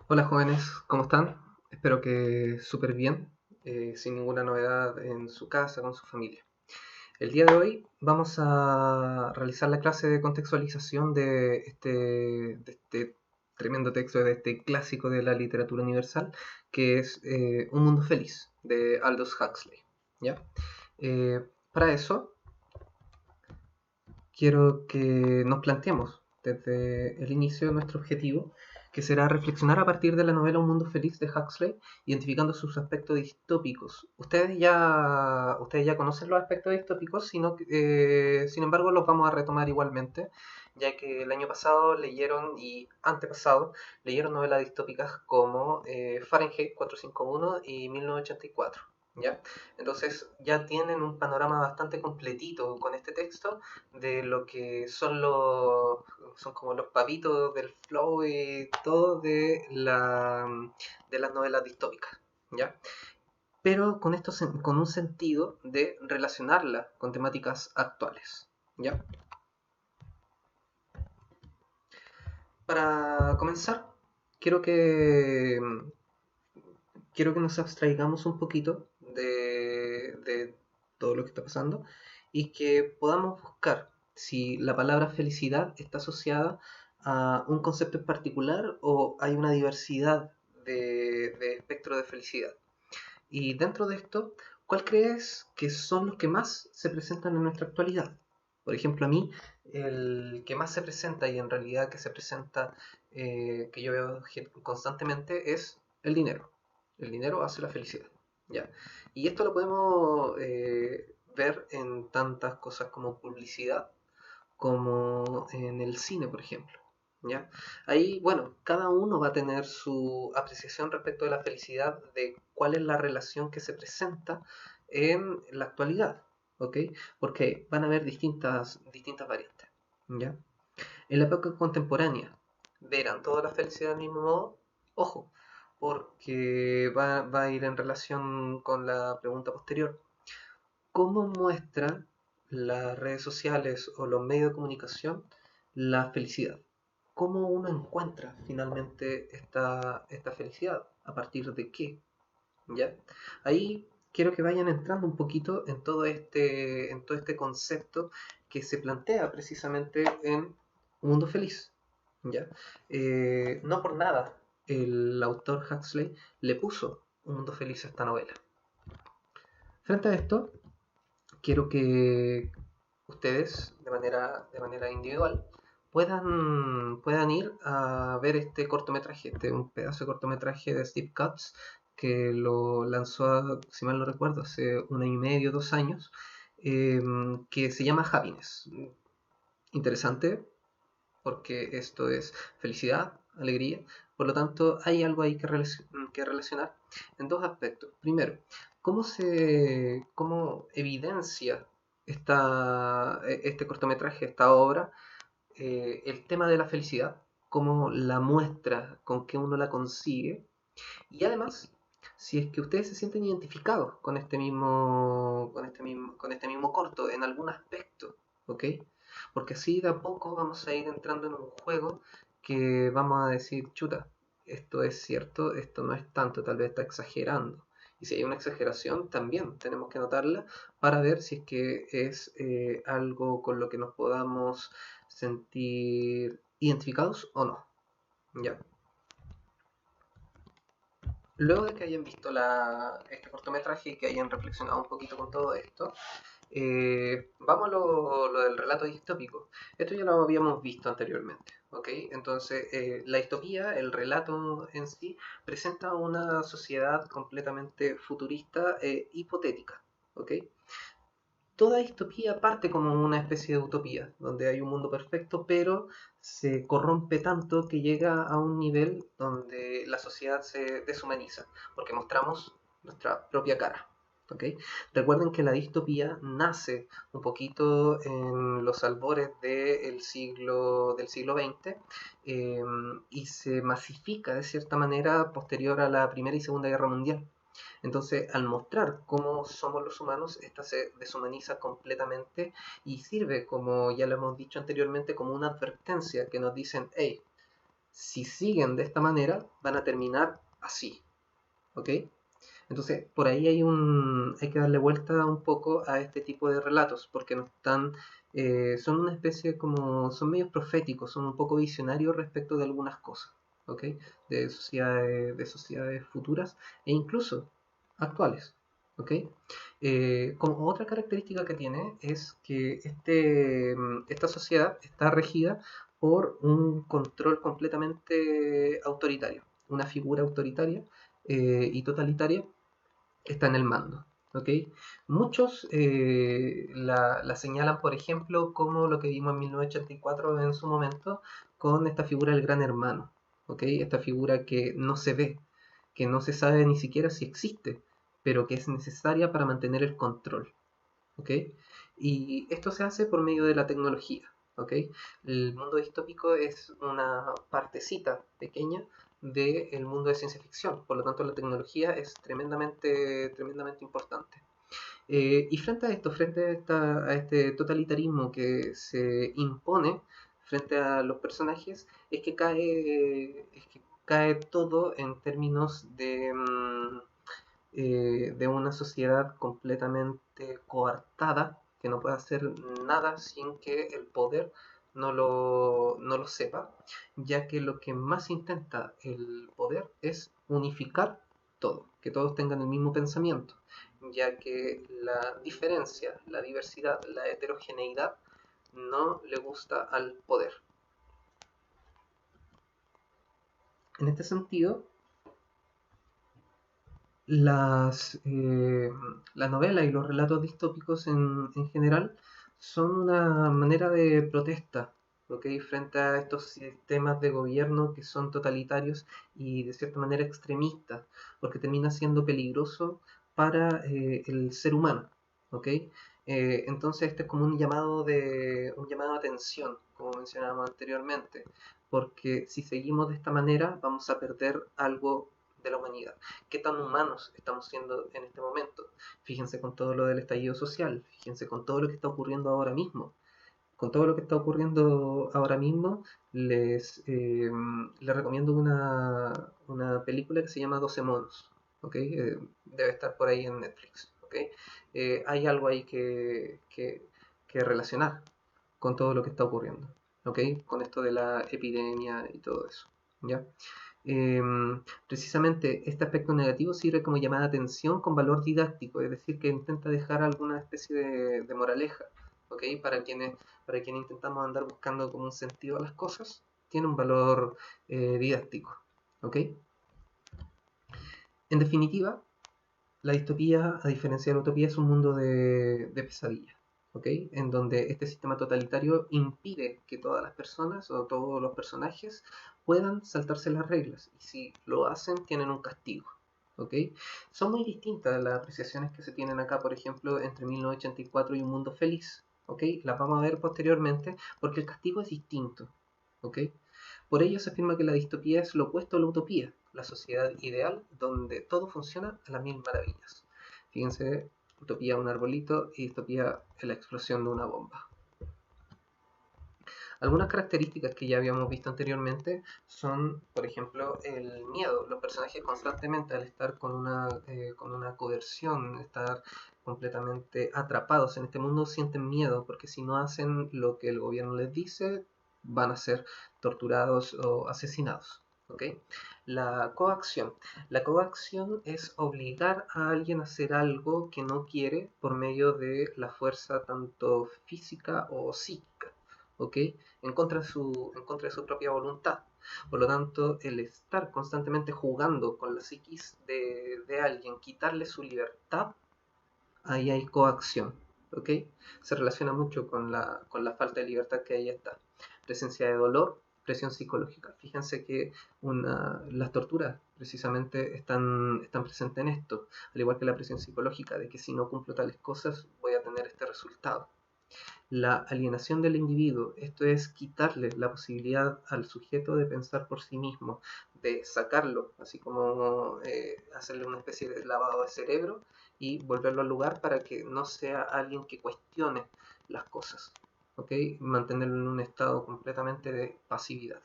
Hola jóvenes, ¿cómo están? Espero que súper bien, sin ninguna novedad en su casa, con su familia. El día de hoy vamos a realizar la clase de contextualización de este tremendo texto, de este clásico de la literatura universal, que es Un Mundo Feliz, de Aldous Huxley. ¿Ya? Para eso, quiero que nos planteemos desde el inicio nuestro objetivo, que será reflexionar a partir de la novela Un Mundo Feliz de Huxley, identificando sus aspectos distópicos. Ustedes ya conocen los aspectos distópicos, sin embargo los vamos a retomar igualmente, ya que el año pasado leyeron y antepasado leyeron novelas distópicas como Fahrenheit 451 y 1984. ¿Ya? Entonces ya tienen un panorama bastante completito con este texto de lo que son como los papitos del flow y todo de las novelas distópicas, ¿ya? Pero con un sentido de relacionarla con temáticas actuales, ¿ya? Para comenzar, quiero que quiero que nos abstraigamos un poquito de todo lo que está pasando y que podamos buscar si la palabra felicidad está asociada a un concepto en particular o hay una diversidad de espectro de felicidad. Y dentro de esto, ¿cuál crees que son los que más se presentan en nuestra actualidad? Por ejemplo, a mí, el que más se presenta y en realidad que se presenta, que yo veo constantemente, es el dinero. El dinero hace la felicidad. ¿Ya? Y esto lo podemos ver en tantas cosas como publicidad, como en el cine, por ejemplo. ¿Ya? Ahí, bueno, cada uno va a tener su apreciación respecto de la felicidad, de cuál es la relación que se presenta en la actualidad, ¿ok? Porque van a haber distintas variantes, ¿ya? En la época contemporánea, ¿verán toda la felicidad del mismo modo? Ojo, porque va a ir en relación con la pregunta posterior. ¿Cómo muestran las redes sociales o los medios de comunicación la felicidad? ¿Cómo uno encuentra finalmente esta felicidad? ¿A partir de qué? ¿Ya? Ahí quiero que vayan entrando un poquito en todo este concepto que se plantea precisamente en Un Mundo Feliz. ¿Ya? No por nada el autor Huxley le puso Un Mundo Feliz a esta novela. Frente a esto, quiero que ustedes, de manera individual, puedan ir a ver este cortometraje, un pedazo de cortometraje de Steve Cutts, que lo lanzó, si mal no recuerdo, hace 1 año y medio, 2 años, que se llama Happiness. Interesante, porque esto es felicidad, alegría. Por lo tanto, hay algo ahí que relacionar en dos aspectos. Primero, cómo evidencia este cortometraje, esta obra, el tema de la felicidad, cómo la muestra, con qué uno la consigue, y además, si es que ustedes se sienten identificados con este mismo corto en algún aspecto, ¿ok? Porque así de a poco vamos a ir entrando en un juego que vamos a decir, chuta, esto es cierto, esto no es tanto, tal vez está exagerando. Y si hay una exageración, también tenemos que notarla para ver si es que es algo con lo que nos podamos sentir identificados o no. ¿Ya? Luego de que hayan visto este cortometraje y que hayan reflexionado un poquito con todo esto, vamos a lo del relato distópico. Esto ya lo habíamos visto anteriormente, ¿ok? Entonces, la distopía, el relato en sí, presenta una sociedad completamente futurista e hipotética, ¿ok? Toda distopía parte como una especie de utopía, donde hay un mundo perfecto, pero se corrompe tanto que llega a un nivel donde la sociedad se deshumaniza, porque mostramos nuestra propia cara. ¿Ok? Recuerden que la distopía nace un poquito en los albores del siglo XX, y se masifica de cierta manera posterior a la Primera y Segunda Guerra Mundial. Entonces, al mostrar cómo somos los humanos, esta se deshumaniza completamente y sirve, como ya lo hemos dicho anteriormente, como una advertencia que nos dicen, hey, Si siguen de esta manera, van a terminar así, ¿ok? Entonces, por ahí hay que darle vuelta un poco a este tipo de relatos, porque no están, son una especie como, son medios proféticos, son un poco visionarios respecto de algunas cosas, ¿ok? De sociedades futuras e incluso actuales, ¿ok? Como otra característica que tiene es que esta sociedad está regida por un control completamente autoritario, una figura autoritaria y totalitaria está en el mando. ¿Ok? Muchos la señalan, por ejemplo, como lo que vimos en 1984 en su momento, con esta figura del gran hermano. ¿Ok? Esta figura que no se ve, que no se sabe ni siquiera si existe, pero que es necesaria para mantener el control. ¿Ok? Y esto se hace por medio de la tecnología. ¿Ok? El mundo distópico es una partecita pequeña del mundo de ciencia ficción, por lo tanto la tecnología es tremendamente importante. Y frente a esto, a este totalitarismo que se impone frente a los personajes, es que cae todo en términos de una sociedad completamente coartada, que no puede hacer nada sin que el poder no lo sepa, ya que lo que más intenta el poder es unificar todo, que todos tengan el mismo pensamiento, ya que la diferencia, la diversidad, la heterogeneidad no le gusta al poder. En este sentido, Las, eh, las novelas y los relatos distópicos en general son una manera de protesta, ¿ok? Frente a estos sistemas de gobierno que son totalitarios y de cierta manera extremistas, porque termina siendo peligroso para el ser humano, ¿ok? Entonces este es como un llamado de atención, como mencionábamos anteriormente, porque si seguimos de esta manera vamos a perder algo de la humanidad. Qué tan humanos estamos siendo en este momento. Fíjense con todo lo del estallido social, fíjense con todo lo que está ocurriendo ahora mismo. Con todo lo que está ocurriendo ahora mismo, les recomiendo una película que se llama 12 monos. ¿Ok? Debe estar por ahí en Netflix. ¿Ok? Hay algo ahí que relacionar con todo lo que está ocurriendo. ¿Ok? Con esto de la epidemia y todo eso. ¿Ya? Precisamente este aspecto negativo sirve como llamada de atención con valor didáctico, es decir, que intenta dejar alguna especie de moraleja, ¿ok? Para quienes intentamos andar buscando como un sentido a las cosas, tiene un valor didáctico, ¿ok? En definitiva, la distopía, a diferencia de la utopía, es un mundo de pesadilla, ¿ok? En donde este sistema totalitario impide que todas las personas o todos los personajes puedan saltarse las reglas. Y si lo hacen, tienen un castigo, ¿ok? Son muy distintas las apreciaciones que se tienen acá, por ejemplo, entre 1984 y Un Mundo Feliz, ¿ok? Las vamos a ver posteriormente porque el castigo es distinto, ¿ok? Por ello se afirma que la distopía es lo opuesto a la utopía, la sociedad ideal donde todo funciona a las mil maravillas. Fíjense, utopía un arbolito y distopía es la explosión de una bomba. Algunas características que ya habíamos visto anteriormente son, por ejemplo, el miedo. Los personajes constantemente al estar con una coerción, estar completamente atrapados en este mundo, sienten miedo, porque si no hacen lo que el gobierno les dice, van a ser torturados o asesinados. ¿Ok? La coacción. La coacción es obligar a alguien a hacer algo que no quiere por medio de la fuerza tanto física o psíquica. ¿Ok? En contra de su propia voluntad. Por lo tanto, el estar constantemente jugando con la psiquis de alguien, quitarle su libertad, ahí hay coacción. ¿Ok? Se relaciona mucho con la falta de libertad que ahí está. Presencia de dolor, presión psicológica. Fíjense que las torturas precisamente están presentes en esto, al igual que la presión psicológica de que si no cumplo tales cosas voy a tener este resultado. La alienación del individuo, esto es quitarle la posibilidad al sujeto de pensar por sí mismo, de sacarlo, así como hacerle una especie de lavado de cerebro y volverlo al lugar para que no sea alguien que cuestione las cosas, ¿ok? Mantenerlo en un estado completamente de pasividad,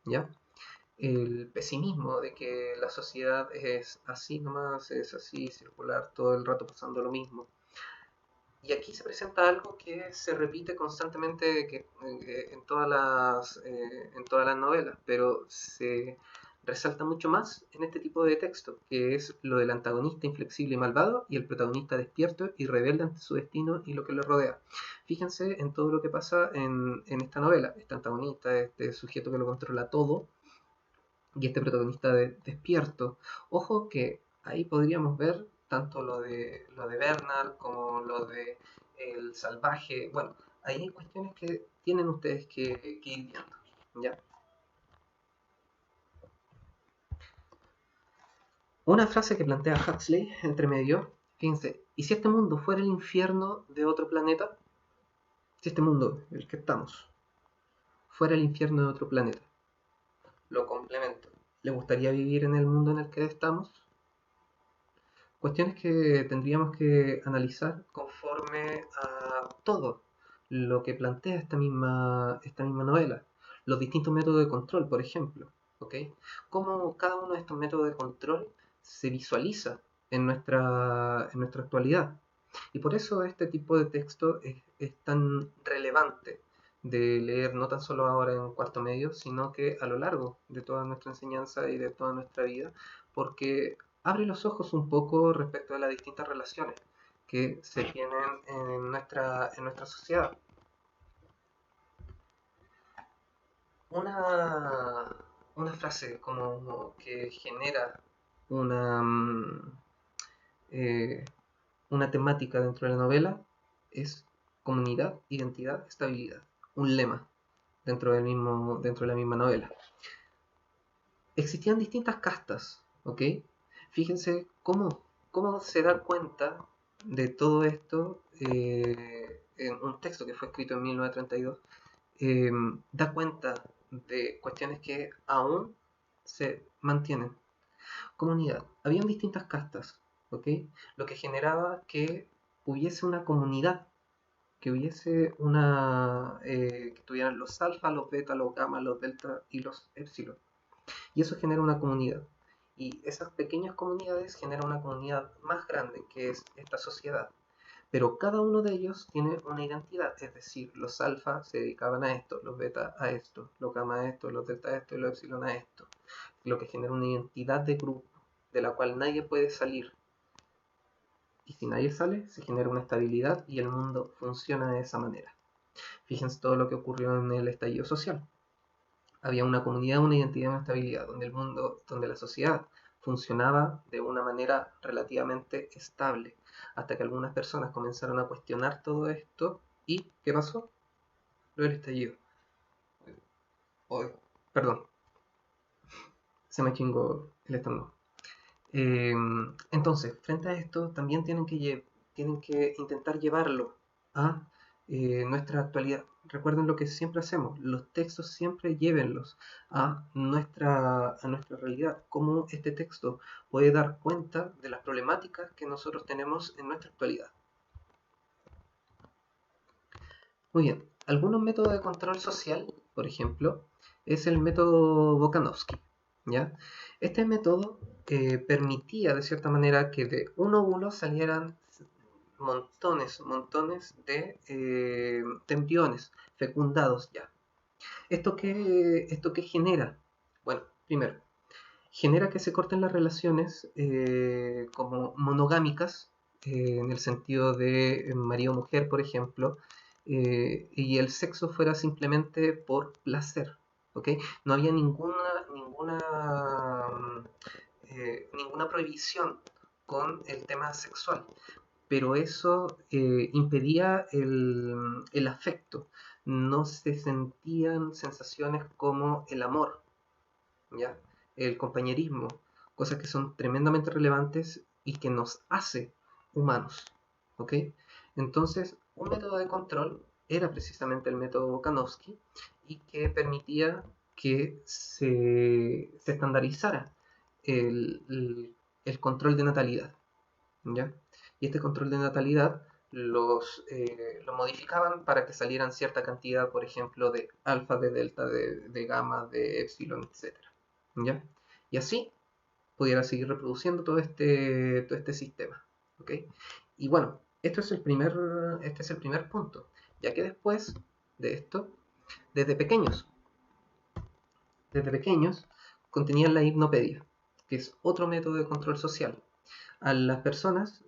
¿ya? el pesimismo de que la sociedad es así nomás, es así, circular, todo el rato pasando lo mismo. Y aquí se presenta algo que se repite constantemente en todas las novelas, pero se resalta mucho más en este tipo de texto, que es lo del antagonista inflexible y malvado y el protagonista despierto y rebelde ante su destino y lo que le rodea. Fíjense en todo lo que pasa en esta novela, este antagonista, este sujeto que lo controla todo, y este protagonista despierto. Ojo que ahí podríamos ver tanto lo de Bernard como lo de el salvaje. Bueno, ahí hay cuestiones que tienen ustedes que ir viendo. ¿Ya? Una frase que plantea Huxley entre medio, fíjense, ¿y si este mundo fuera el infierno de otro planeta? Si este mundo, el que estamos, fuera el infierno de otro planeta, lo complemento. ¿Le gustaría vivir en el mundo en el que estamos? Cuestiones que tendríamos que analizar conforme a todo lo que plantea esta misma novela. Los distintos métodos de control, por ejemplo. ¿Ok? Cómo cada uno de estos métodos de control se visualiza en nuestra actualidad. Y por eso este tipo de texto es tan relevante de leer no tan solo ahora en cuarto medio, sino que a lo largo de toda nuestra enseñanza y de toda nuestra vida, porque abre los ojos un poco respecto a las distintas relaciones que se tienen en nuestra sociedad. Una, una frase como que genera una, eh, una temática dentro de la novela es comunidad, identidad, estabilidad. Un lema dentro de la misma novela. Existían distintas castas, ¿ok? Fíjense cómo se da cuenta de todo esto en un texto que fue escrito en 1932. Da cuenta de cuestiones que aún se mantienen. Comunidad. Habían distintas castas, ¿ok? Lo que generaba que hubiese una comunidad, que hubiese que tuvieran los alfa, los beta, los gamma, los delta y los epsilon. Y eso genera una comunidad. Y esas pequeñas comunidades generan una comunidad más grande, que es esta sociedad. Pero cada uno de ellos tiene una identidad, es decir, los alfa se dedicaban a esto, los beta a esto, los gamma a esto, los delta a esto y los epsilon a esto. Lo que genera una identidad de grupo, de la cual nadie puede salir. Y si nadie sale, se genera una estabilidad y el mundo funciona de esa manera. Fíjense todo lo que ocurrió en el estallido social. Había una comunidad, una identidad, una estabilidad, donde el mundo, donde la sociedad funcionaba de una manera relativamente estable, hasta que algunas personas comenzaron a cuestionar todo esto y ¿qué pasó? Lo del estallido. Oh, perdón, se me chingó el estómago. Entonces, frente a esto, también tienen que intentar llevarlo a nuestra actualidad. Recuerden lo que siempre hacemos, los textos siempre llévenlos a nuestra realidad, cómo este texto puede dar cuenta de las problemáticas que nosotros tenemos en nuestra actualidad. Muy bien, algunos métodos de control social, por ejemplo, es el método Bokanovsky, ¿ya? Este método permitía de cierta manera que de un óvulo salieran montones de embriones fecundados ya. Esto qué genera? Bueno, primero, genera que se corten las relaciones como monogámicas, en el sentido de marido-mujer, por ejemplo, y el sexo fuera simplemente por placer, ¿ok? No había ninguna prohibición con el tema sexual, pero eso impedía el afecto. No se sentían sensaciones como el amor, ¿ya? El compañerismo, cosas que son tremendamente relevantes y que nos hace humanos, ¿ok? Entonces, un método de control era precisamente el método Bokanovsky y que permitía que se estandarizara el control de natalidad, ¿ya? Y este control de natalidad lo modificaban para que salieran cierta cantidad, por ejemplo, de alfa, de delta, de gamma, de epsilon, etc. ¿ya? Y así pudiera seguir reproduciendo todo este sistema, ¿ok? Y bueno, este es el primer punto, ya que después de esto, desde pequeños, desde pequeños contenían la hipnopedia, que es otro método de control social. A las personas,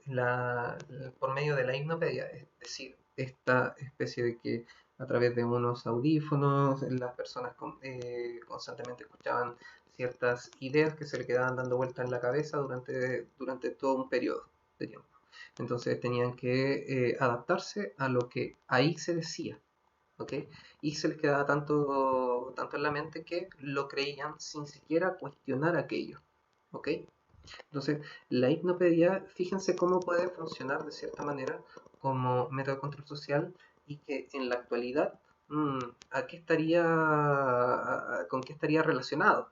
por medio de la hipnopedia, es decir, esta especie de que a través de unos audífonos las personas constantemente escuchaban ciertas ideas que se le quedaban dando vueltas en la cabeza durante todo un periodo de tiempo. Entonces tenían que adaptarse a lo que ahí se decía, ¿ok? Y se les quedaba tanto en la mente que lo creían sin siquiera cuestionar aquello, ¿ok? Entonces, la hipnopedia, fíjense cómo puede funcionar de cierta manera como método de control social y que en la actualidad, ¿a qué con qué estaría relacionado?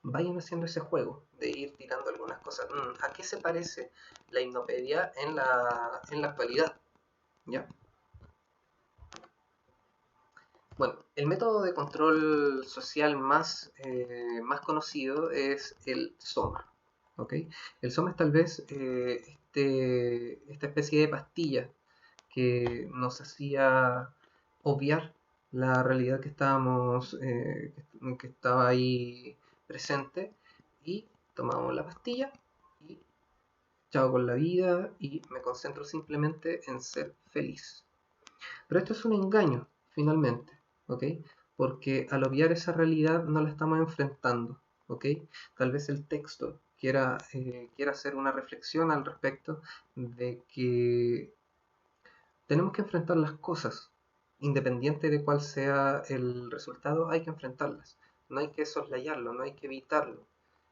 Vayan haciendo ese juego de ir tirando algunas cosas. ¿A qué se parece la hipnopedia en la actualidad? ¿Ya? Bueno, el método de control social más conocido es el SOMA. ¿Ok? El SOMA es tal vez esta especie de pastilla que nos hacía obviar la realidad que estaba ahí presente, y tomábamos la pastilla y chao con la vida y me concentro simplemente en ser feliz. Pero esto es un engaño, finalmente, ¿ok? Porque al obviar esa realidad no la estamos enfrentando, ¿ok? Tal vez el texto quiera hacer una reflexión al respecto de que tenemos que enfrentar las cosas, independiente de cuál sea el resultado, hay que enfrentarlas. No hay que soslayarlo, no hay que evitarlo.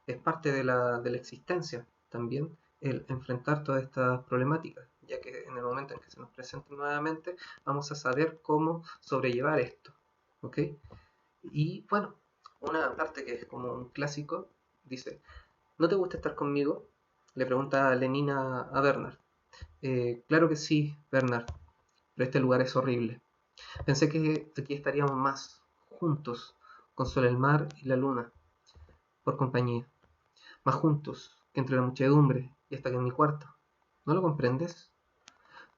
Es parte de la existencia también el enfrentar todas estas problemáticas, ya que en el momento en que se nos presenten nuevamente, vamos a saber cómo sobrellevar esto. ¿Ok? Y bueno, una parte que es como un clásico dice: ¿no te gusta estar conmigo? Le pregunta Lenina a Bernard. Claro que sí, Bernard, pero este lugar es horrible. Pensé que aquí estaríamos más, juntos, con solo el mar y la luna, por compañía. Más juntos que entre la muchedumbre y hasta que en mi cuarto. ¿No lo comprendes?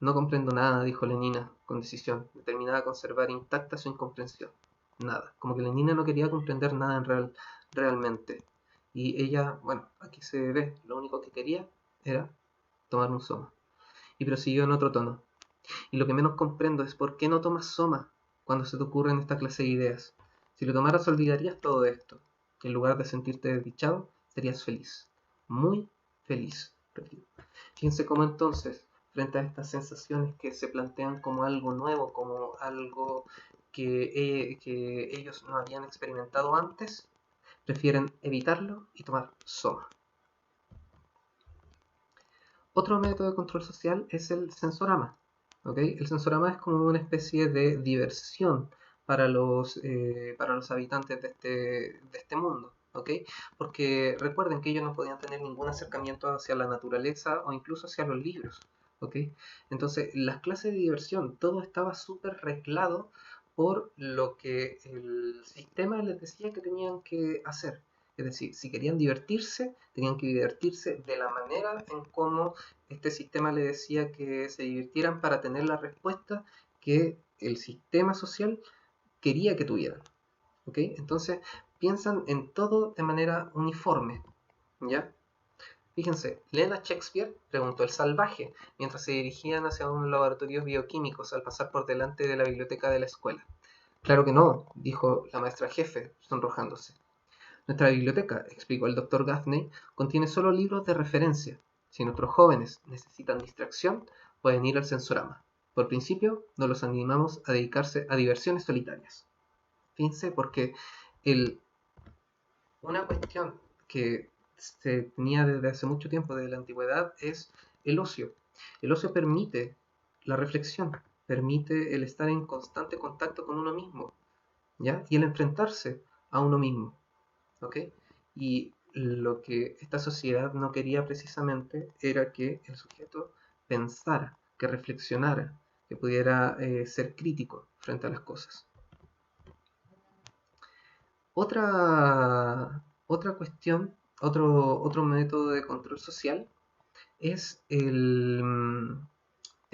No comprendo nada, dijo Lenina, con decisión, determinada a conservar intacta su incomprensión. Nada, como que Lenina no quería comprender nada realmente. Y ella, bueno, aquí se ve, lo único que quería era tomar un soma. Y prosiguió en otro tono. Y lo que menos comprendo es por qué no tomas soma cuando se te ocurren esta clase de ideas. Si lo tomaras olvidarías todo esto. En lugar de sentirte desdichado, serías feliz. Muy feliz. Fíjense cómo entonces, frente a estas sensaciones que se plantean como algo nuevo, como algo que ellos no habían experimentado antes, prefieren evitarlo y tomar soma. Otro método de control social es el sensorama. ¿Okay? El sensorama es como una especie de diversión para los habitantes de este mundo. ¿Okay? Porque recuerden que ellos no podían tener ningún acercamiento hacia la naturaleza o incluso hacia los libros. ¿Okay? Entonces, las clases de diversión, todo estaba súper reglado por lo que el sistema les decía que tenían que hacer. Es decir, si querían divertirse, tenían que divertirse de la manera en cómo este sistema le decía que se divirtieran para tener la respuesta que el sistema social quería que tuvieran. ¿Ok? Entonces piensan en todo de manera uniforme. ¿Ya? Fíjense, ¿leen a Shakespeare? Preguntó el salvaje, mientras se dirigían hacia unos laboratorios bioquímicos al pasar por delante de la biblioteca de la escuela. Claro que no, dijo la maestra jefe, sonrojándose. Nuestra biblioteca, explicó el doctor Gaffney, contiene solo libros de referencia. Si nuestros jóvenes necesitan distracción, pueden ir al Sensorama. Por principio, no los animamos a dedicarse a diversiones solitarias. Fíjense, porque el, una cuestión que se tenía desde hace mucho tiempo, desde la antigüedad, es el ocio. El ocio permite la reflexión, permite el estar en constante contacto con uno mismo, ¿ya? Y el enfrentarse a uno mismo. ¿Ok? Y lo que esta sociedad no quería precisamente era que el sujeto pensara, que reflexionara, que pudiera ser crítico frente a las cosas. Otra, Otra cuestión, otro método de control social es el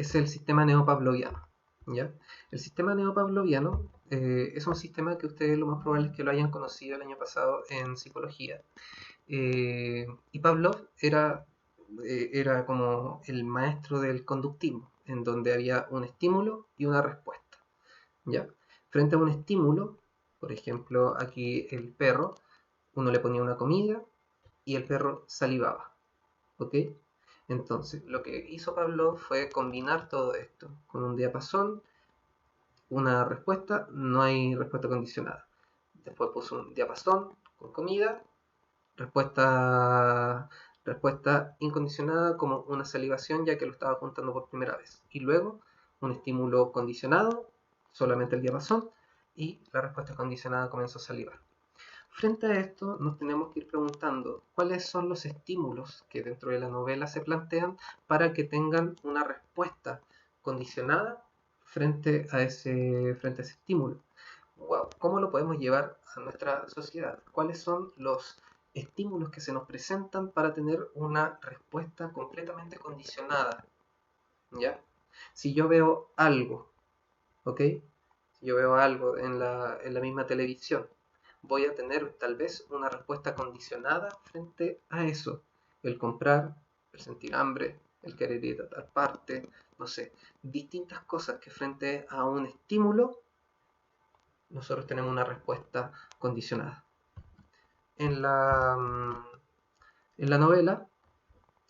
sistema neopavloviano, ¿ya? El sistema neopavloviano es un sistema que ustedes lo más probable es que lo hayan conocido el año pasado en psicología. Y Pavlov era como el maestro del conductismo, en donde había un estímulo y una respuesta, ¿ya? Frente a un estímulo, por ejemplo, aquí el perro, uno le ponía una comida y el perro salivaba, ¿ok? Entonces, lo que hizo Pablo fue combinar todo esto con un diapasón, una respuesta, no hay respuesta condicionada. Después puso un diapasón con comida, respuesta incondicionada como una salivación ya que lo estaba contando por primera vez. Y luego un estímulo condicionado, solamente el diapasón, y la respuesta condicionada comenzó a salivar. Frente a esto, nos tenemos que ir preguntando cuáles son los estímulos que dentro de la novela se plantean para que tengan una respuesta condicionada frente a ese estímulo. Wow, ¿cómo lo podemos llevar a nuestra sociedad? ¿Cuáles son los estímulos que se nos presentan para tener una respuesta completamente condicionada? ¿Ya? Si yo veo algo, ¿ok? Si yo veo algo en la misma televisión, voy a tener tal vez una respuesta condicionada frente a eso. El comprar, el sentir hambre, el querer ir a tal parte, no sé, distintas cosas que frente a un estímulo nosotros tenemos una respuesta condicionada. En la, mm, en la novela,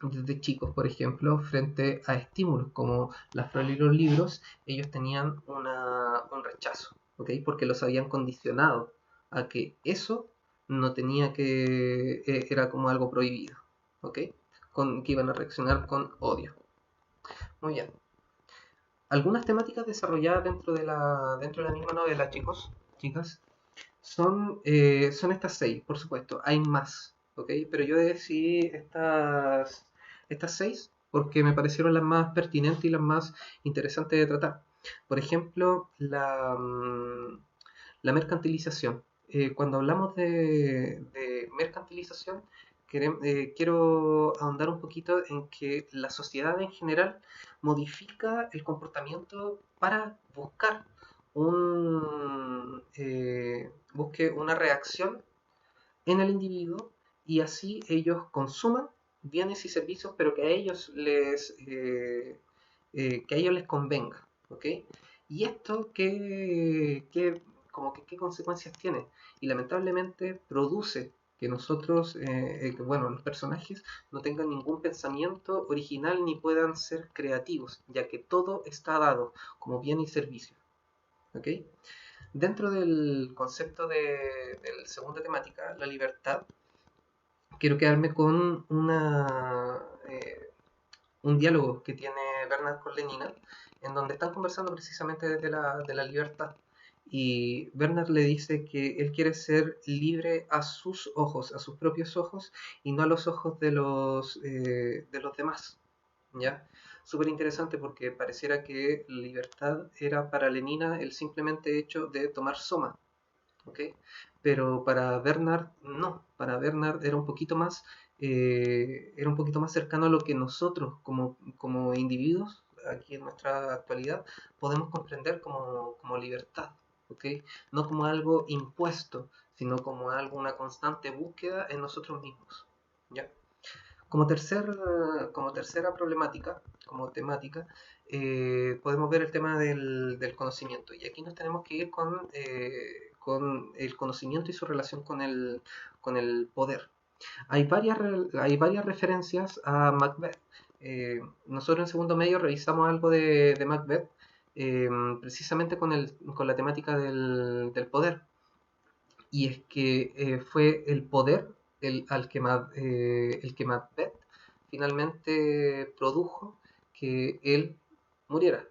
desde chicos, por ejemplo, frente a estímulos como las flores y los libros, ellos tenían un rechazo, ¿ok? Porque los habían condicionado a que eso no tenía que, era como algo prohibido, ¿ok? Que iban a reaccionar con odio. Muy bien. Algunas temáticas desarrolladas dentro de la misma novela, chicos, chicas, son estas 6, por supuesto. Hay más, ¿ok? Pero yo decidí estas 6 porque me parecieron las más pertinentes y las más interesantes de tratar. Por ejemplo, la mercantilización. Cuando hablamos de mercantilización, quiero ahondar un poquito en que la sociedad en general modifica el comportamiento para busque una reacción en el individuo y así ellos consuman bienes y servicios, pero que a ellos les convenga, ¿ok? Y esto como que qué consecuencias tiene y lamentablemente produce que nosotros, bueno, los personajes no tengan ningún pensamiento original ni puedan ser creativos, ya que todo está dado como bien y servicio, ¿ok? Dentro del concepto de la segunda temática, la libertad, quiero quedarme con un diálogo que tiene Bernard con Lenina, en donde están conversando precisamente de la libertad. Y Bernard le dice que él quiere ser libre a sus ojos, a sus propios ojos, y no a los ojos de los demás. ¿Ya? Súper interesante porque pareciera que la libertad era para Lenina el simplemente hecho de tomar soma, ¿ok? Pero para Bernard no, para Bernard era un poquito más cercano a lo que nosotros como individuos, aquí en nuestra actualidad, podemos comprender como libertad, ¿ok? No como algo impuesto, sino como algo, una constante búsqueda en nosotros mismos, ¿ya? Como tercera problemática, como temática, podemos ver el tema del conocimiento. Y aquí nos tenemos que ir con el conocimiento y su relación con el poder. Hay varias referencias a Macbeth. Nosotros en segundo medio revisamos algo de Macbeth, precisamente con la temática del poder. Y es que fue el poder el que Macbeth finalmente produjo que él muriera,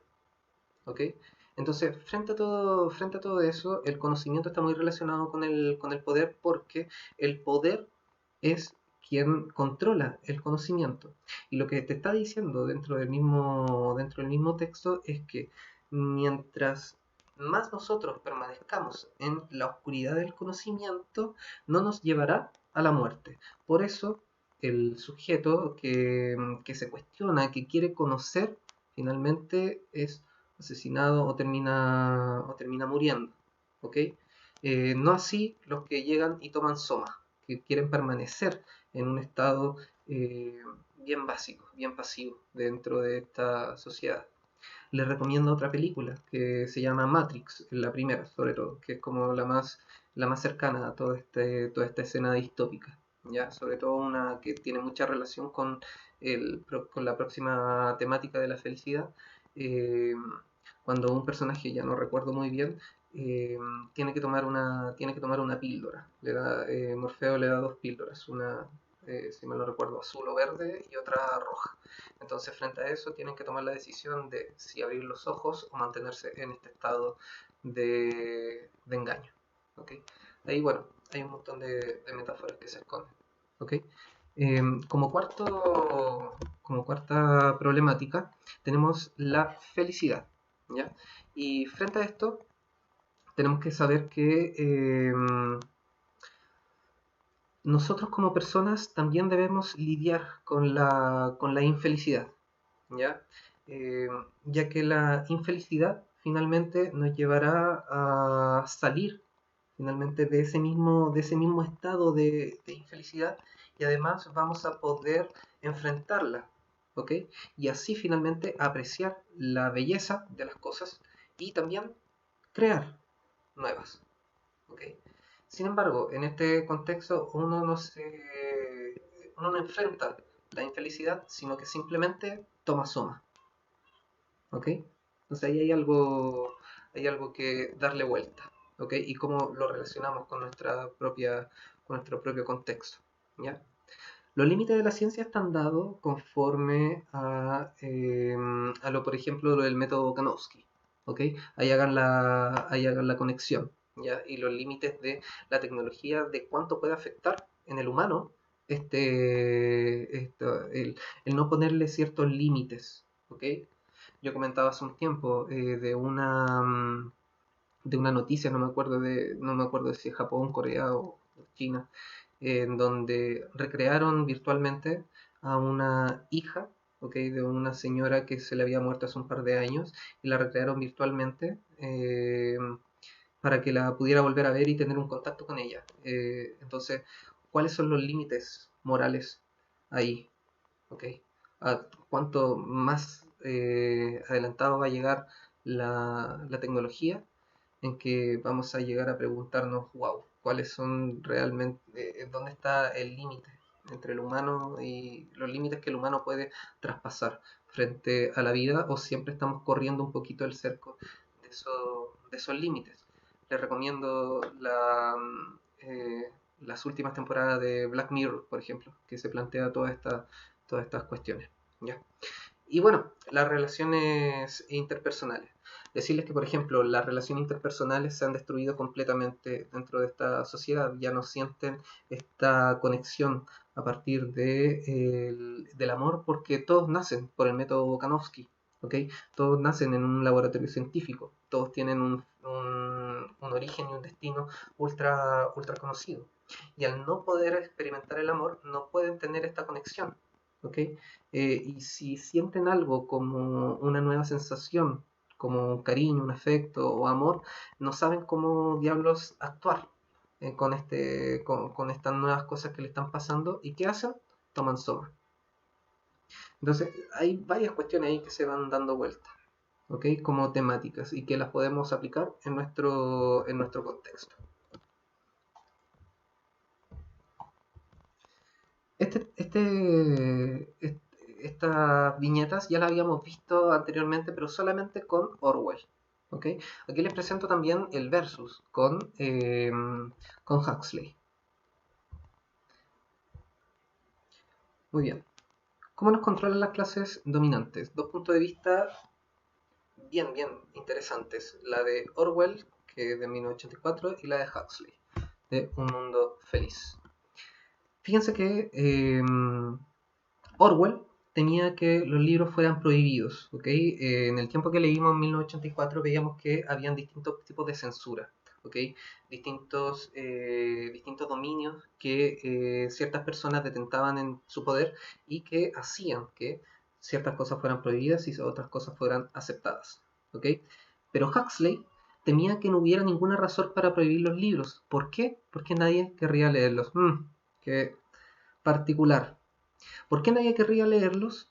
¿ok? Entonces, frente a todo eso, el conocimiento está muy relacionado con el poder porque el poder es quien controla el conocimiento. Y lo que te está diciendo dentro del mismo texto es que mientras más nosotros permanezcamos en la oscuridad del conocimiento, no nos llevará a la muerte. Por eso el sujeto que se cuestiona, que quiere conocer, finalmente es asesinado o termina muriendo. ¿Ok? No así los que llegan y toman soma, que quieren permanecer en un estado bien básico, bien pasivo dentro de esta sociedad. Les recomiendo otra película que se llama Matrix, la primera sobre todo, que es como la más cercana a toda esta escena distópica. ¿Ya? Sobre todo una que tiene mucha relación con la próxima temática de la felicidad, eh, cuando un personaje, ya no recuerdo muy bien, eh, tiene que tomar una píldora. Morfeo le da dos píldoras, una, si mal no recuerdo, azul o verde y otra roja. Entonces, frente a eso, tienen que tomar la decisión de si abrir los ojos o mantenerse en este estado de engaño. ¿Okay? Ahí, bueno, hay un montón de metáforas que se esconden. ¿Okay? Como cuarta problemática, tenemos la felicidad. ¿Ya? Y frente a esto, tenemos que saber que nosotros como personas también debemos lidiar con la infelicidad, ¿ya? Eh, ya que la infelicidad finalmente nos llevará a salir finalmente de ese mismo estado de infelicidad y además vamos a poder enfrentarla, ¿ok? Y así finalmente apreciar la belleza de las cosas y también crear nuevas, ¿ok? Sin embargo, en este contexto uno no enfrenta la infelicidad, sino que simplemente toma soma, ¿ok? Entonces ahí hay algo que darle vuelta, ¿ok? Y cómo lo relacionamos con con nuestro propio contexto, ¿ya? Los límites de la ciencia están dados conforme a lo, por ejemplo, lo del método Bokanovsky, ¿ok? Ahí hagan la conexión, ¿ya? Y los límites de la tecnología, de cuánto puede afectar en el humano el no ponerle ciertos límites, ¿ok? Yo comentaba hace un tiempo de una noticia, no me acuerdo si es Japón, Corea o China, en donde recrearon virtualmente a una hija, ¿ok? De una señora que se le había muerto hace un par de años, y la recrearon virtualmente para que la pudiera volver a ver y tener un contacto con ella. Entonces, ¿cuáles son los límites morales ahí? ¿Ok? ¿A cuánto más adelantado va a llegar la tecnología en que vamos a llegar a preguntarnos, wow, cuáles son realmente, dónde está el límite entre el humano y los límites que el humano puede traspasar frente a la vida, o siempre estamos corriendo un poquito el cerco de esos límites. Les recomiendo las últimas temporadas de Black Mirror, por ejemplo, que se plantea todas estas cuestiones. ¿Ya? Y bueno, las relaciones interpersonales. Decirles que, por ejemplo, las relaciones interpersonales se han destruido completamente dentro de esta sociedad. Ya no sienten esta conexión a partir del amor porque todos nacen por el método Bokanovsky. ¿Ok? Todos nacen en un laboratorio científico. Todos tienen un origen y un destino ultra conocido. Y al no poder experimentar el amor, no pueden tener esta conexión. ¿Ok? Y si sienten algo como una nueva sensación, como un cariño, un afecto o amor, no saben cómo diablos actuar con estas nuevas cosas que le están pasando. ¿Y qué hacen? Toman soma. Entonces, hay varias cuestiones ahí que se van dando vuelta, ¿ok? Como temáticas y que las podemos aplicar en nuestro contexto. Estas viñetas ya las habíamos visto anteriormente, pero solamente con Orwell. ¿Ok? Aquí les presento también el versus con Huxley. Muy bien. ¿Cómo nos controlan las clases dominantes? Dos puntos de vista bien interesantes. La de Orwell, que es de 1984, y la de Huxley, de Un Mundo Feliz. Fíjense que Orwell tenía que los libros fueran prohibidos, ¿ok? En el tiempo que leímos en 1984 veíamos que habían distintos tipos de censura, ¿ok? Distintos dominios que ciertas personas detentaban en su poder y que hacían que ciertas cosas fueran prohibidas y otras cosas fueran aceptadas, ¿ok? Pero Huxley temía que no hubiera ninguna razón para prohibir los libros. ¿Por qué? Porque nadie querría leerlos. Qué particular. ¿Por qué nadie querría leerlos?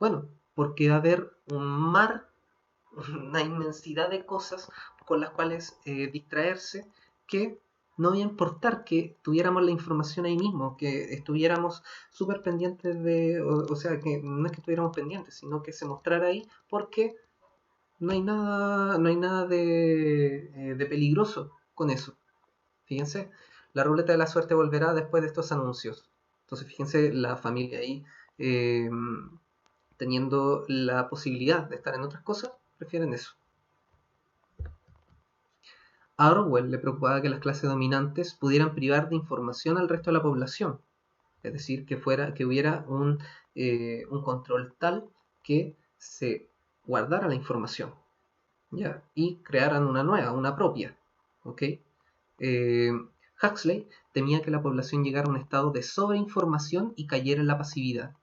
Bueno, porque va a haber un mar, una inmensidad de cosas con las cuales distraerse, que no iba a importar que tuviéramos la información ahí mismo, que estuviéramos súper pendientes o sea, que no es que estuviéramos pendientes, sino que se mostrara ahí porque no hay nada de peligroso con eso. Fíjense, la ruleta de la suerte volverá después de estos anuncios. Entonces, fíjense la familia ahí eh, teniendo la posibilidad de estar en otras cosas, prefieren eso. A Orwell le preocupaba que las clases dominantes pudieran privar de información al resto de la población, es decir, que hubiera un control tal que se guardara la información, ¿ya? Y crearan una nueva, una propia, ¿ok? Eh, Huxley temía que la población llegara a un estado de sobreinformación y cayera en la pasividad.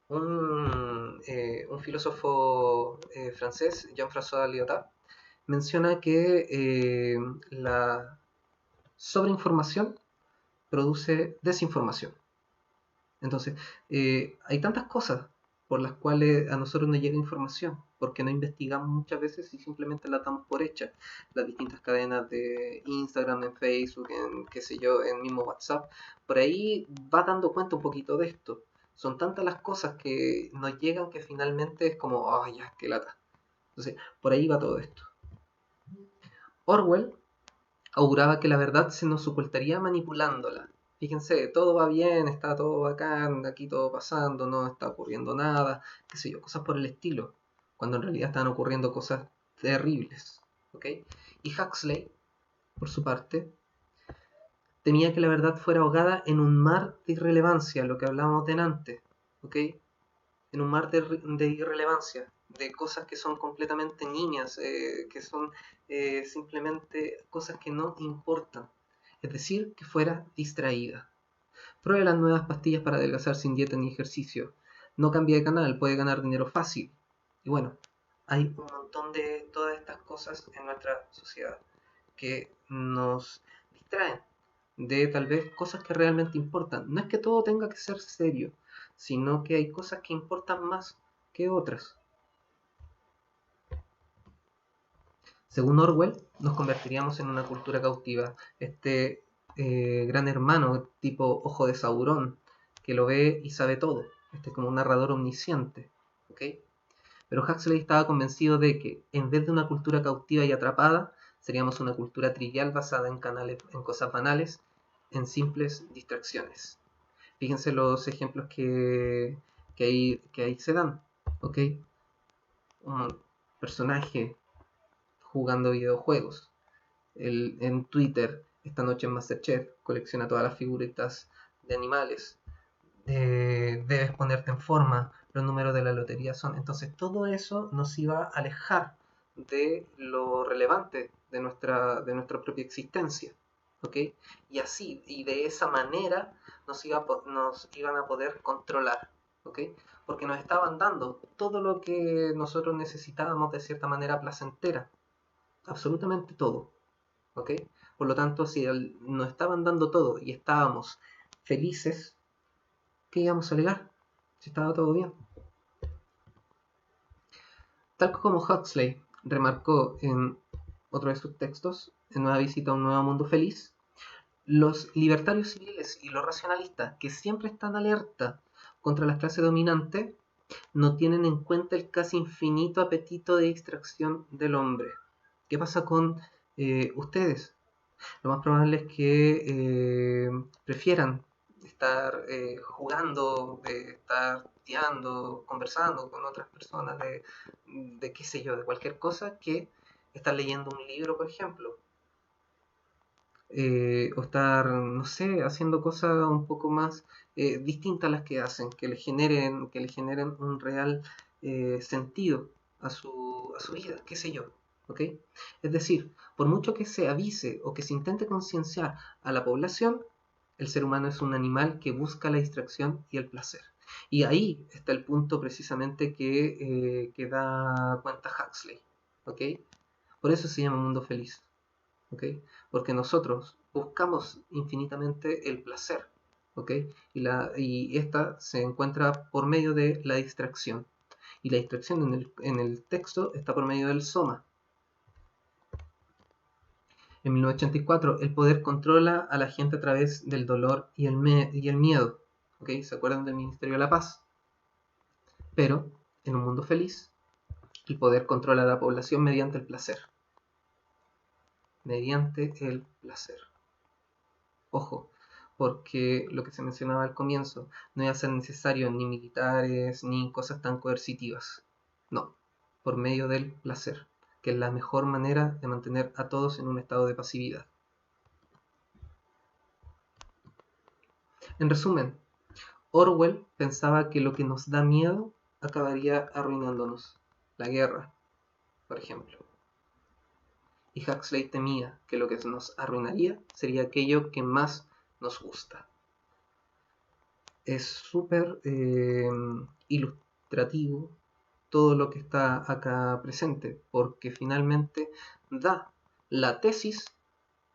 Un filósofo francés, Jean-François Lyotard, menciona que la sobreinformación produce desinformación. Entonces, hay tantas cosas por las cuales a nosotros nos llega información, porque no investigamos muchas veces y simplemente la damos por hecha. Las distintas cadenas de Instagram, en Facebook, en qué sé yo, en mismo WhatsApp, por ahí va dando cuenta un poquito de esto. Son tantas las cosas que nos llegan que finalmente es como, ¡ay, ya, qué lata! Entonces, por ahí va todo esto. Orwell auguraba que la verdad se nos ocultaría manipulándola. Fíjense, todo va bien, está todo bacán, aquí todo pasando, no está ocurriendo nada, qué sé yo, cosas por el estilo, cuando en realidad están ocurriendo cosas terribles, ¿ok? Y Huxley, por su parte, temía que la verdad fuera ahogada en un mar de irrelevancia, lo que hablábamos de antes, ¿ok? En un mar de irrelevancia, de cosas que son completamente niñas, que son simplemente cosas que no importan. Es decir, que fuera distraída. Pruebe las nuevas pastillas para adelgazar sin dieta ni ejercicio. No cambie de canal, puede ganar dinero fácil. Y bueno, hay un montón de todas estas cosas en nuestra sociedad que nos distraen de tal vez cosas que realmente importan. No es que todo tenga que ser serio, sino que hay cosas que importan más que otras. Según Orwell, nos convertiríamos en una cultura cautiva. Este gran hermano tipo Ojo de Saurón, que lo ve y sabe todo. Este es como un narrador omnisciente. ¿Ok? Pero Huxley estaba convencido de que, en vez de una cultura cautiva y atrapada, seríamos una cultura trivial basada en canales, en cosas banales, en simples distracciones. Fíjense los ejemplos que ahí se dan. ¿Ok? Un personaje jugando videojuegos. En Twitter, esta noche en Masterchef, colecciona todas las figuritas de animales. Debes ponerte en forma, los números de la lotería son. Entonces todo eso nos iba a alejar de lo relevante de nuestra propia existencia. ¿Ok? Y así, y de esa manera nos iban a poder controlar. ¿Ok? Porque nos estaban dando todo lo que nosotros necesitábamos de cierta manera placentera. Absolutamente todo. ¿Ok? Por lo tanto, si nos estaban dando todo y estábamos felices, ¿qué íbamos a alegar? Si estaba todo bien. Tal como Huxley remarcó en otro de sus textos, en Nueva visita a un nuevo mundo feliz, los libertarios civiles y los racionalistas, que siempre están alerta contra las clases dominantes, no tienen en cuenta el casi infinito apetito de distracción del hombre. ¿Qué pasa con ustedes? Lo más probable es que prefieran estar jugando, estar tirando, conversando con otras personas de qué sé yo, de cualquier cosa, que estar leyendo un libro, por ejemplo. O estar, no sé, haciendo cosas un poco más distintas a las que hacen, que le generen un real sentido a su vida, qué sé yo. ¿ok? Es decir, por mucho que se avise o que se intente concienciar a la población, el ser humano es un animal que busca la distracción y el placer. Y ahí está el punto precisamente que da cuenta Huxley, ¿ok? Por eso se llama mundo feliz, ¿ok? Porque nosotros buscamos infinitamente el placer, ¿ok? Y esta se encuentra por medio de la distracción. Y la distracción en el texto está por medio del soma. En 1984, el poder controla a la gente a través del dolor y el miedo. ¿Ok? ¿Se acuerdan del Ministerio de la Paz? Pero, en un mundo feliz, el poder controla a la población mediante el placer. Mediante el placer. Ojo, porque lo que se mencionaba al comienzo, no iba a ser necesario ni militares ni cosas tan coercitivas. No, por medio del placer, que es la mejor manera de mantener a todos en un estado de pasividad. En resumen, Orwell pensaba que lo que nos da miedo acabaría arruinándonos. La guerra, por ejemplo. Y Huxley temía que lo que nos arruinaría sería aquello que más nos gusta. Es súper ilustrativo todo lo que está acá presente, porque finalmente da la tesis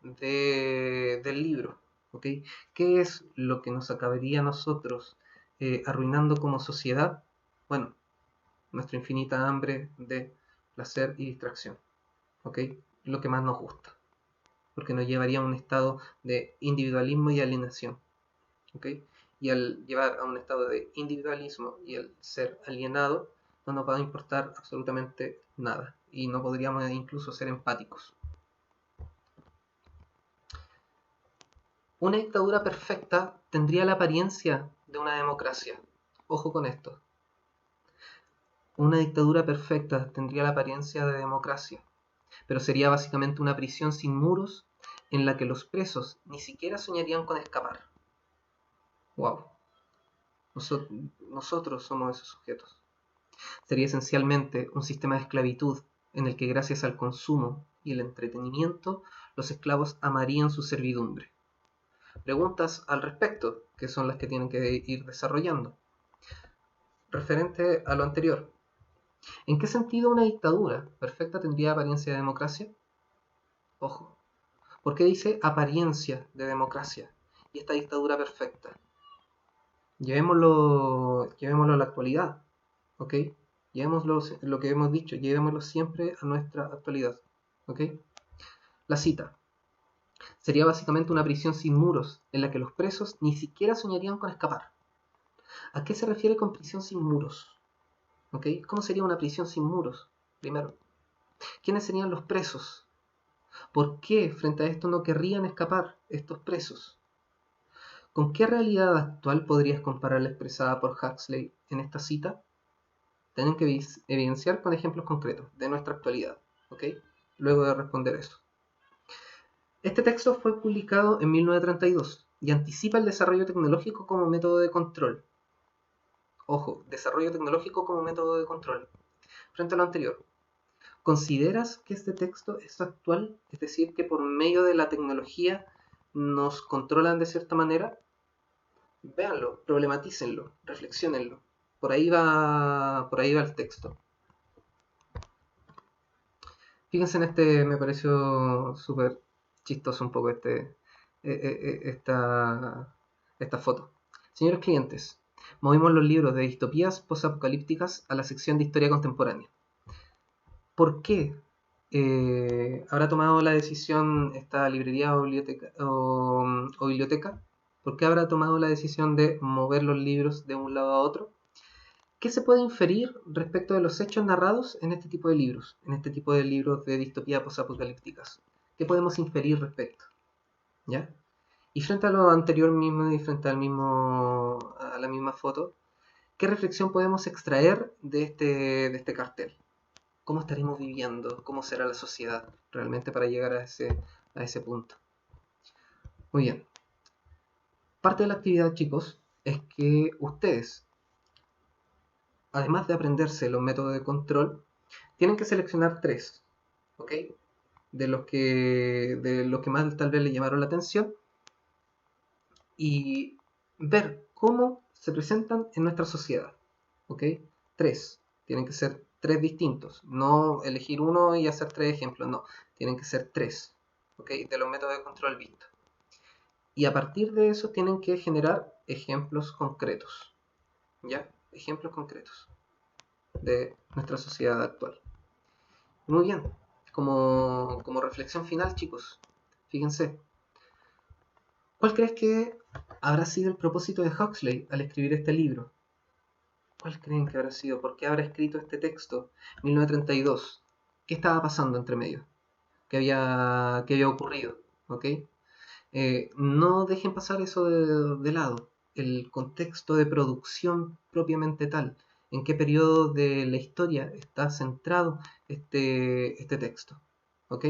del libro. ¿Ok? ¿Qué es lo que nos acabaría a nosotros arruinando como sociedad? Bueno, nuestra infinita hambre de placer y distracción. ¿Ok? Lo que más nos gusta. Porque nos llevaría a un estado de individualismo y alienación. ¿Ok? Y al llevar a un estado de individualismo y el ser alienado, no nos va a importar absolutamente nada. Y no podríamos incluso ser empáticos. Una dictadura perfecta tendría la apariencia de una democracia. Ojo con esto. Una dictadura perfecta tendría la apariencia de democracia, pero sería básicamente una prisión sin muros en la que los presos ni siquiera soñarían con escapar. ¡Wow! Nosotros somos esos sujetos. Sería esencialmente un sistema de esclavitud en el que gracias al consumo y el entretenimiento los esclavos amarían su servidumbre. Preguntas al respecto, que son las que tienen que ir desarrollando. Referente a lo anterior, ¿en qué sentido una dictadura perfecta tendría apariencia de democracia? Ojo, ¿por qué dice apariencia de democracia? Y esta dictadura perfecta. Llevémoslo a la actualidad, ¿ok? Llevémoslo lo que hemos dicho, llevémoslo siempre a nuestra actualidad, ¿ok? La cita. Sería básicamente una prisión sin muros, en la que los presos ni siquiera soñarían con escapar. ¿A qué se refiere con prisión sin muros? ¿Ok? ¿Cómo sería una prisión sin muros? Primero, ¿quiénes serían los presos? ¿Por qué frente a esto no querrían escapar estos presos? ¿Con qué realidad actual podrías comparar la expresada por Huxley en esta cita? Tienen que evidenciar con ejemplos concretos de nuestra actualidad, ¿ok? Luego de responder eso. Este texto fue publicado en 1932 y anticipa el desarrollo tecnológico como método de control. Ojo, desarrollo tecnológico como método de control. Frente a lo anterior, ¿consideras que este texto es actual? Es decir, que por medio de la tecnología nos controlan de cierta manera. Véanlo, problematícenlo, reflexionenlo. Por ahí va el texto. Fíjense en este, me pareció súper chistoso un poco esta foto. Señores clientes, movimos los libros de distopías posapocalípticas a la sección de historia contemporánea. ¿Por qué habrá tomado la decisión esta librería o biblioteca? ¿Por qué habrá tomado la decisión de mover los libros de un lado a otro? ¿Qué se puede inferir respecto de los hechos narrados en este tipo de libros? En este tipo de libros de distopía posapocalípticas. ¿Qué podemos inferir respecto? ¿Ya? Y frente a lo anterior mismo y frente a la misma foto, ¿qué reflexión podemos extraer de este cartel? ¿Cómo estaremos viviendo? ¿Cómo será la sociedad realmente para llegar a ese punto? Muy bien. Parte de la actividad, chicos, es que ustedes, además de aprenderse los métodos de control, tienen que seleccionar tres. ¿ok? De los que más tal vez le llamaron la atención y ver cómo se presentan en nuestra sociedad, ¿ok? Tres, tienen que ser tres distintos, no elegir uno y hacer tres ejemplos, no, tienen que ser tres, ¿ok? De los métodos de control vistos. Y a partir de eso tienen que generar ejemplos concretos, ¿ya? Ejemplos concretos de nuestra sociedad actual. Muy bien, como reflexión final, chicos, fíjense, ¿cuál crees que habrá sido el propósito de Huxley al escribir este libro? ¿Cuál creen que habrá sido? ¿Por qué habrá escrito este texto? 1932. ¿Qué estaba pasando entre medio? ¿Qué había ocurrido? ¿Ok? No dejen pasar eso de lado. El contexto de producción propiamente tal. ¿En qué periodo de la historia está centrado este texto? ¿Ok?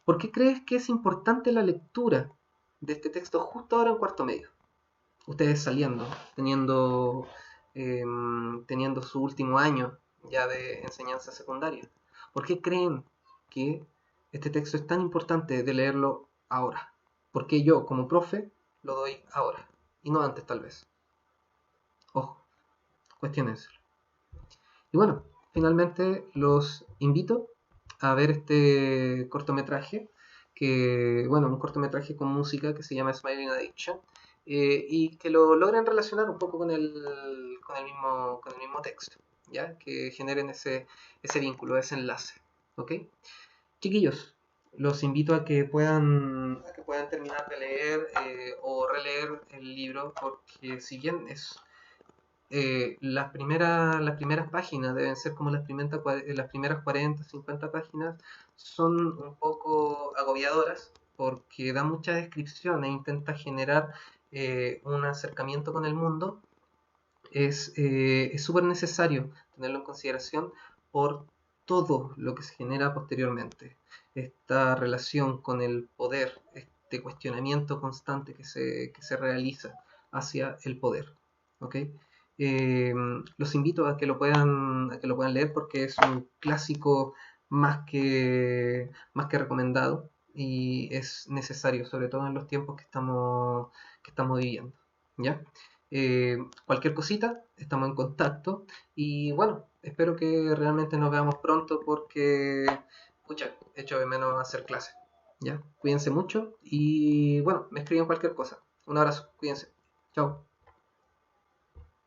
¿Por qué crees que es importante la lectura de este texto justo ahora en cuarto medio? Ustedes saliendo, teniendo su último año ya de enseñanza secundaria. ¿Por qué creen que este texto es tan importante de leerlo ahora? ¿Por qué yo, como profe, lo doy ahora y no antes tal vez? Ojo, cuestionenselo. Y bueno, finalmente los invito a ver este cortometraje, bueno, un cortometraje con música que se llama Smiling Addiction, y que lo logren relacionar un poco con el mismo texto, ¿ya? Que generen ese vínculo, ese enlace, ¿ok? Chiquillos, los invito a que puedan terminar de leer o releer el libro, porque si bien las primeras páginas deben ser como las primeras 40, 50 páginas, son un poco agobiadoras porque da mucha descripción e intenta generar un acercamiento con el mundo. Es súper necesario tenerlo en consideración por todo lo que se genera posteriormente. Esta relación con el poder, este cuestionamiento constante que se realiza hacia el poder. ¿Ok? Eh, los invito a que lo puedan leer porque es un clásico más que recomendado y es necesario, sobre todo en los tiempos que estamos viviendo. ¿Ya? Cualquier cosita, estamos en contacto y bueno, espero que realmente nos veamos pronto porque, pucha, echo de menos hacer clase. ¿Ya? Cuídense mucho y bueno, me escriben cualquier cosa. Un abrazo, cuídense. Chao.